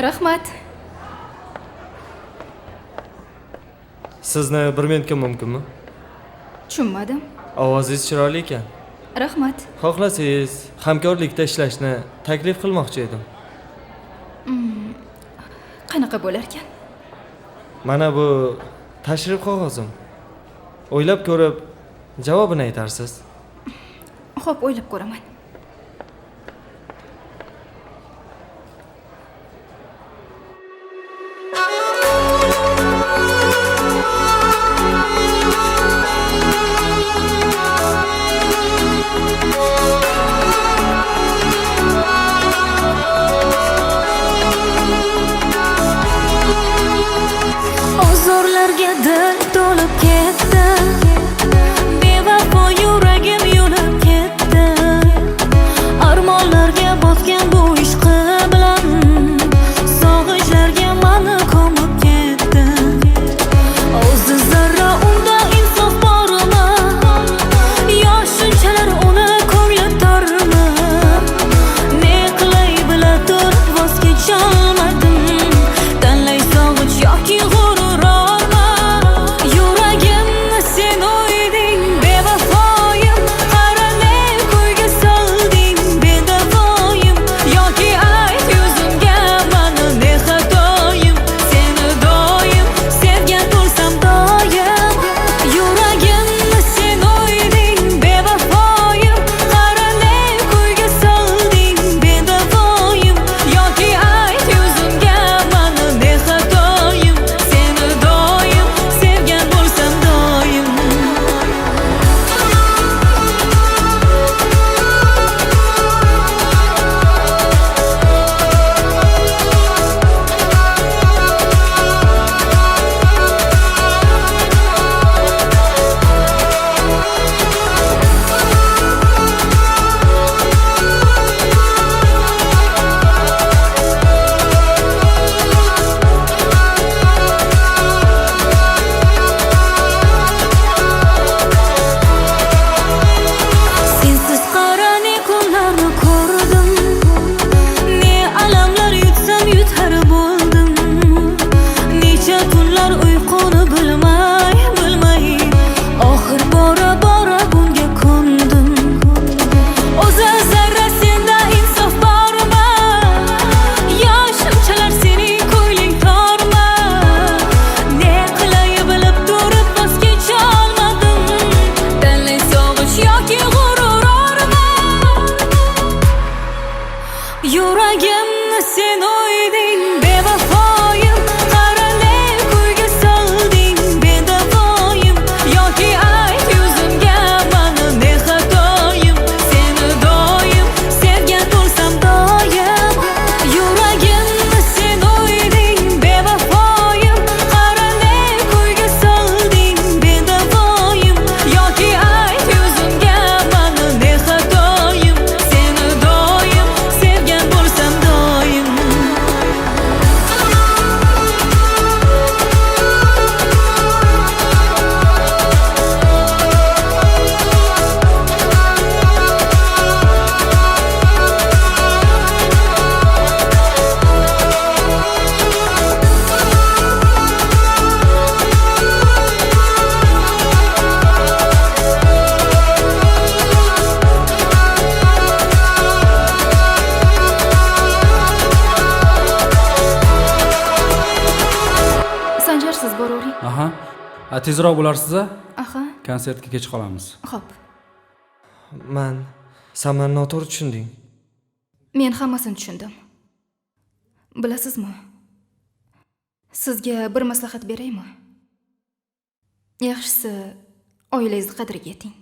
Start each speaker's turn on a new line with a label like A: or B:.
A: Rahmat.
B: Sizni bir minutga mumkinmi?
A: Tushunmadim.
B: Ovozingiz chiroyli ekan.
A: Rahmat.
B: Xohlasangiz hamkorlikda ishlashni taklif qilmoqchi edim.
A: Qanaqa bo'lar ekan?
B: Mana bu tashrif qog'ozim. O'ylab ko'rib javobini aytarsiz.
A: Xo'p, o'ylab ko'raman.
C: Ozorlarga dil to'lib ketdi, bevafo yuragim yo'lib ketdi. Armonlarga botgan bu ishqi bilan sog'inchlarga mani ko'mib ketdi. O'zi zarra unda insof bormi? Yo shunchalar uni ko'ngli tormi? Ne qilay bila turib voz kecholmadim. Tanlay sog'inch yoki yuragimni sen o'yding, bevafoyim. Qara ne kuyga solding, bedavoyim. Yoki ayt yuzimga mani ne xatoyim. Seni doim sevgan bo'lsam doim. Yuragimni sen o'yding, bevafoyim. Qara ne kuyga solding, bedavoyim. Yoki ayt yuzimga mani ne xatoyim. Seni doim sevgan bo'lsam doim.
A: Sanjar, siz boravering.
D: Aha. Tezroq bo'larsiz-a?
A: Aha.
D: Konsertga kech qolamiz.
A: Xo'p.
B: Sen meni noto'g'ri tushunding.
A: Men hammasini tushundim. Bilasizmi? Sizga bir maslahat beraymi? Yaxshisi, oilangizni qadriga yeting.